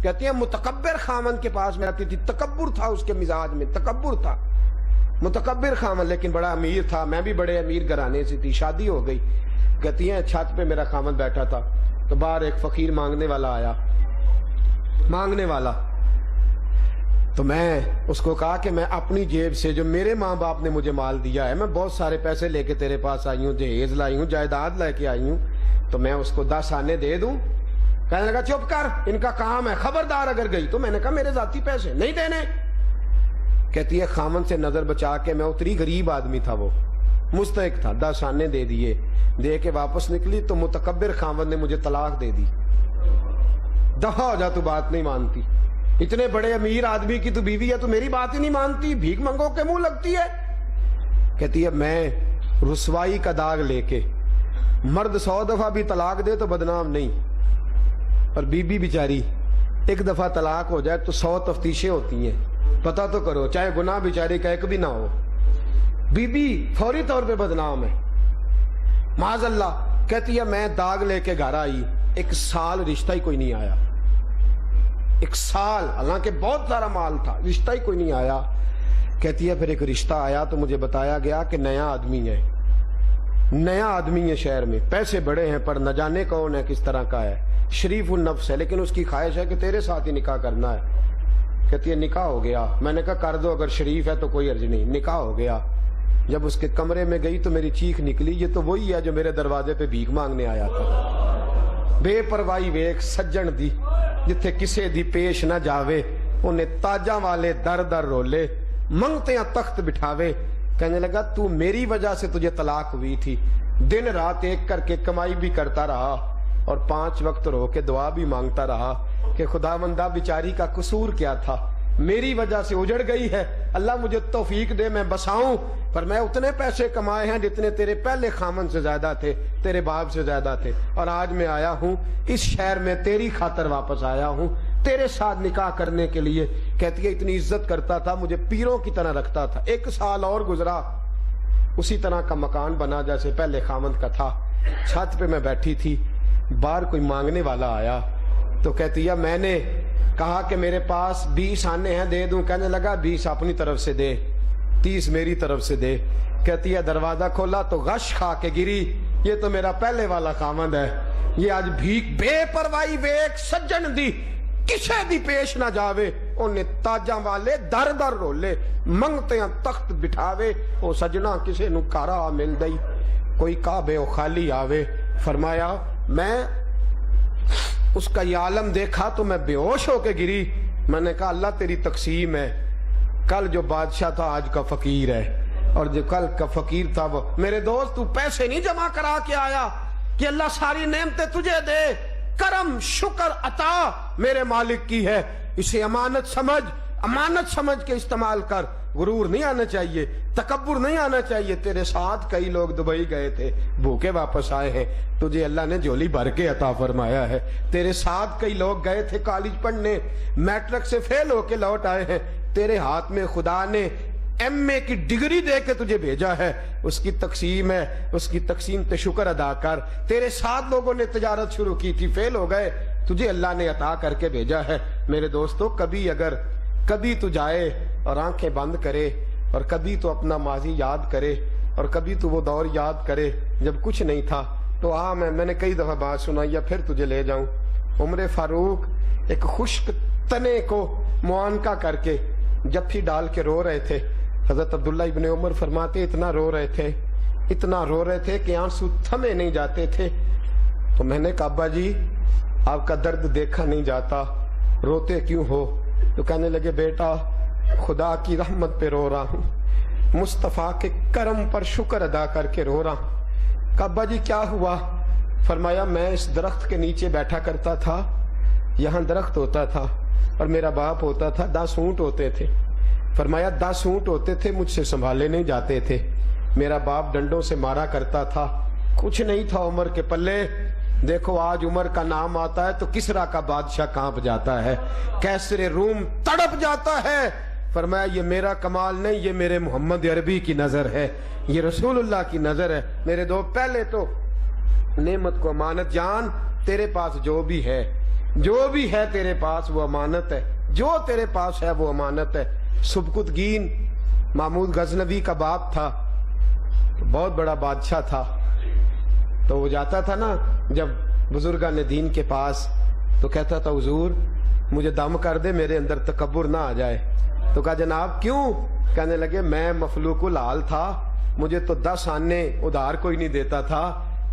کہتی ہیں متکبر خامن کے پاس میں آتی تھی، تکبر تھا اس کے مزاج میں، تکبر تھا، متکبر خامن، لیکن بڑا امیر تھا، میں بھی بڑے امیر گھرانے سے تھی، شادی ہو گئی۔ کہتی ہیں چھت پہ میرا خامن بیٹھا تھا تو باہر ایک فقیر مانگنے والا آیا، مانگنے والا، تو میں اس کو کہا کہ میں اپنی جیب سے جو میرے ماں باپ نے مجھے مال دیا ہے، میں بہت سارے پیسے لے کے تیرے پاس آئی ہوں، جہیز لائی ہوں، جائیداد لے کے آئی ہوں، تو میں اس کو 10 آنے دے دوں؟ کہنے لگا چپ کر، ان کا کام ہے، خبردار اگر گئی تو۔ میں نے کہا میرے ذاتی پیسے نہیں دینے۔ کہتی ہے خامن سے نظر بچا کے، میں اتری غریب آدمی تھا، وہ مستحق تھا، 10 آنے دے دیے، دے کے واپس نکلی تو متکبر خامن نے مجھے طلاق دے دی۔ دفع ہو جا، تو بات نہیں مانتی، اتنے بڑے امیر آدمی کی تو بیوی ہے، تو میری بات ہی نہیں مانتی، بھیک منگو کے منہ لگتی ہے۔ کہتی ہے میں رسوائی کا داغ لے کے، مرد 100 دفعہ بھی طلاق دے تو بدنام نہیں، اور بی بی بیچاری ایک دفعہ طلاق ہو جائے تو 100 تفتیشیں ہوتی ہیں، پتہ تو کرو، چاہے گناہ بیچاری کا ایک بھی نہ ہو، بی بی فوری طور پہ بدنام ہے، معاذ اللہ۔ کہتی ہے میں داغ لے کے گھر آئی، 1 سال رشتہ ہی کوئی نہیں آیا، 1 سال، حالانکہ بہت سارا مال تھا، رشتہ ہی کوئی نہیں آیا۔ کہتی ہے پھر ایک رشتہ آیا تو مجھے بتایا گیا کہ نیا آدمی ہے، نیا آدمی ہے شہر میں، پیسے بڑے ہیں پر نہ جانے کون ہے، کس طرح کا ہے، شریف النفس ہے، لیکن اس کی خواہش ہے کہ تیرے ساتھ ہی نکاح کرنا ہے۔ کہتی ہے نکاح ہو گیا۔ میں نے کہا کر دو، اگر شریف ہے تو کوئی عرض نہیں۔ نکاح ہو گیا۔ جب اس کے کمرے میں گئی تو میری چیخ نکلی، یہ تو وہی ہے جو میرے دروازے پہ بھیک مانگنے آیا تھا۔ بے پرواہی ویکھ سجن دی، جتھے کسے دی پیش نہ جاوے، انہیں تاجاں والے در در رولے، منگتیاں تخت بٹھاوے۔ کہنے لگا تو میری وجہ سے تجھے طلاق ہوئی تھی، دن رات ایک کر کے کمائی بھی کرتا رہا اور 5 وقت رو کے دعا بھی مانگتا رہا کہ خداوندہ بیچاری کا قصور کیا تھا، میری وجہ سے اجڑ گئی ہے، اللہ مجھے توفیق دے میں بساؤں، پر میں اتنے پیسے کمائے ہیں جتنے تیرے پہلے خامن سے زیادہ تھے، تیرے باپ سے زیادہ تھے، اور آج میں آیا ہوں اس شہر میں تیری خاطر واپس آیا ہوں، تیرے ساتھ نکاح کرنے کے لیے۔ کہتی ہے اتنی عزت کرتا تھا، مجھے پیروں کی طرح رکھتا تھا۔ 1 سال اور گزرا، اسی طرح کا مکان بنا جیسے پہلے خامن کا تھا۔ چھت پہ میں بیٹھی تھی، باہر کوئی مانگنے والا آیا تو کہتی ہے میں نے کہا کہ میرے پاس 20 آنے ہیں، دے دوں؟ کہنے لگا 20 اپنی طرف سے دے، 30 میری طرف سے دے۔ کہتی ہے دروازہ کھولا تو غش کھا کے گری، یہ تو میرا پہلے والا خامند ہے، یہ آج بھیک بے پرواہی ویک سجن دی، کسے دی پیش نہ جاوے، انہیں تاجاں والے در در رولے، منگتیاں تخت بٹھاوے، او سجنا کسے نو کارا مل دئی، کوئی کعبے او خالی آوے۔ فرمایا میں اس کا یہ عالم دیکھا تو میں بے ہوش ہو کے گری۔ میں نے کہا اللہ تیری تقسیم ہے، کل جو بادشاہ تھا آج کا فقیر ہے، اور جو کل کا فقیر تھا وہ۔ میرے دوست تو پیسے نہیں جمع کرا کے آیا کہ اللہ ساری نعمتیں تجھے دے، کرم شکر عطا میرے مالک کی ہے، اسے امانت سمجھ کے استعمال کر۔ غرور نہیں آنا چاہیے، تکبر نہیں آنا چاہیے۔ تیرے ساتھ کئی لوگ دبئی گئے تھے، بھوکے واپس آئے ہیں، تجھے اللہ نے جھولی بھر کے عطا فرمایا ہے۔ تیرے ساتھ کئی لوگ گئے تھے کالج پڑھنے، میٹرک سے فیل ہو کے لوٹ آئے ہیں، تیرے ہاتھ میں خدا نے MA کی ڈگری دے کے تجھے بھیجا ہے، اس کی تقسیم ہے، اس کی تقسیم تے شکر ادا کر۔ تیرے ساتھ لوگوں نے تجارت شروع کی تھی، فیل ہو گئے، تجھے اللہ نے عطا کر کے بھیجا ہے۔ میرے دوستو کبھی تو جائے اور آنکھیں بند کرے، اور کبھی تو اپنا ماضی یاد کرے، اور کبھی تو وہ دور یاد کرے جب کچھ نہیں تھا۔ تو میں نے کئی دفعہ بات سنائی ہے، پھر تجھے لے جاؤں۔ عمر فاروق ایک خشک تنے کو معانقہ کر کے جپھی ڈال کے رو رہے تھے۔ حضرت عبداللہ ابن عمر فرماتے اتنا رو رہے تھے کہ آنسو تھمے نہیں جاتے تھے۔ تو میں نے کہا ابا جی آپ کا درد دیکھا نہیں جاتا، روتے کیوں ہو؟ تو کہنے لگے بیٹا خدا کی رحمت پہ رو رہا ہوں، مصطفیٰ کے کرم پر شکر ادا کر کے رو رہا ہوں۔ کہا ابا جی کیا ہوا؟ فرمایا میں اس درخت کے نیچے بیٹھا کرتا تھا، یہاں درخت ہوتا تھا اور میرا باپ ہوتا تھا، 10 اونٹ ہوتے تھے۔ فرمایا 10 اونٹ ہوتے تھے، مجھ سے سنبھالے نہیں جاتے تھے، میرا باپ ڈنڈوں سے مارا کرتا تھا، کچھ نہیں تھا عمر کے پلے۔ دیکھو آج عمر کا نام آتا ہے تو کسرا کا بادشاہ کانپ جاتا ہے، کیسر روم تڑپ جاتا ہے۔ فرمایا یہ میرا کمال نہیں، یہ میرے محمد عربی کی نظر ہے، یہ رسول اللہ کی نظر ہے۔ میرے دو پہلے تو نعمت کو امانت جان، تیرے پاس جو بھی ہے جو بھی ہے تیرے پاس وہ امانت ہے، جو تیرے پاس ہے وہ امانت ہے۔ سبکتگین محمود غزنوی کا باپ تھا، بہت بڑا بادشاہ تھا، تو وہ جاتا تھا نا جب بزرگان دین کے پاس تو کہتا تھا حضور مجھے دم کر دے، میرے اندر تکبر نہ آ جائے۔ تو کہا جناب کیوں؟ کہنے لگے میں مخلوق الحال تھا، مجھے تو 10 آنے ادھار کوئی نہیں دیتا تھا،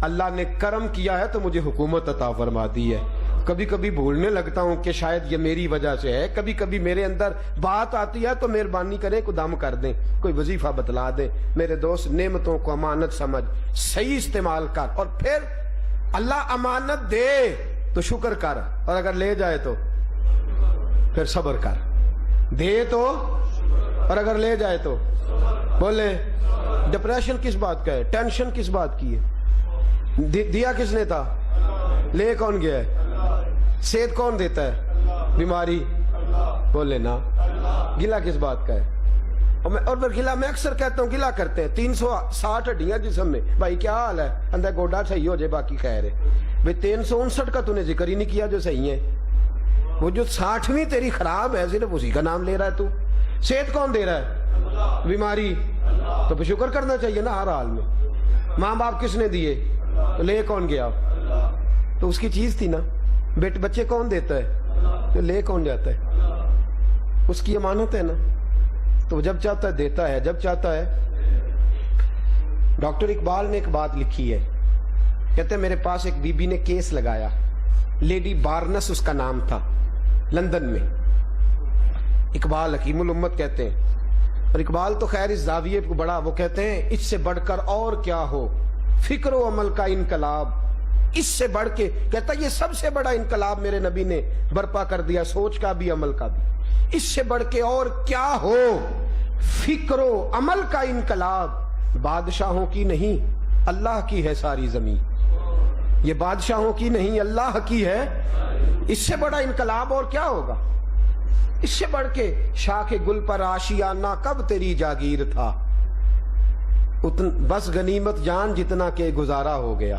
اللہ نے کرم کیا ہے تو مجھے حکومت عطا فرما دی ہے۔ کبھی کبھی بھولنے لگتا ہوں کہ شاید یہ میری وجہ سے ہے، کبھی کبھی میرے اندر بات آتی ہے تو مہربانی کریں کو دم کر دیں، کوئی وظیفہ بتلا دیں۔ میرے دوست نعمتوں کو امانت سمجھ، صحیح استعمال کر، اور پھر اللہ امانت دے تو شکر کر، اور اگر لے جائے تو پھر صبر کر۔ دے تو اور اگر لے جائے تو بولے ڈپریشن کس بات کا ہے؟ ٹینشن کس بات کی ہے؟ دیا کس نے تھا؟ لے کون گیا ہے؟ صحت کون دیتا ہے؟ بیماری بولے نا، گلا کس بات کا ہے؟ اور پھر گلا میں اکثر کہتا ہوں گلا کرتے ہیں 360 ہڈیاں جسم میں، بھائی کیا حال ہے؟ اندر گوڈا صحیح ہو جائے باقی خیر ہے۔ بھائی 359 کا تو نے ذکر ہی نہیں کیا جو صحیح ہے، وہ جو 60ویں تیری خراب ہے صرف اسی کا نام لے رہا ہے تو۔ صحت کون دے رہا ہے؟ بیماری تو پھر شکر کرنا چاہیے نا ہر حال میں۔ ماں باپ کس نے دیے تو لے کون گیا؟ تو اس کی چیز تھی نا۔ بچے کون دیتا ہے تو لے کون جاتا ہے؟ اس کی امانت ہے نا، تو جب چاہتا ہے دیتا ہے، جب چاہتا ہے۔ ڈاکٹر اقبال نے ایک بات لکھی ہے، کہتے ہیں میرے پاس ایک بی بی نے کیس لگایا، لیڈی بارنس اس کا نام تھا، لندن میں۔ اقبال حکیم الامت کہتے ہیں، اور اقبال تو خیر اس زاویے کو بڑا، وہ کہتے ہیں اس سے بڑھ کر اور کیا ہو فکر و عمل کا انقلاب، اس سے بڑھ کے، کہتا یہ سب سے بڑا انقلاب میرے نبی نے برپا کر دیا، سوچ کا بھی عمل کا بھی۔ اس سے بڑھ کے اور کیا ہو فکر و عمل کا انقلاب، بادشاہوں کی نہیں اللہ کی ہے ساری زمین، یہ بادشاہوں کی نہیں اللہ کی ہے۔ اس سے بڑا انقلاب اور کیا ہوگا؟ اس سے بڑھ کے شاخ گل پر آشیانہ کب تیری جاگیر تھا، بس غنیمت جان جتنا کہ گزارا ہو گیا۔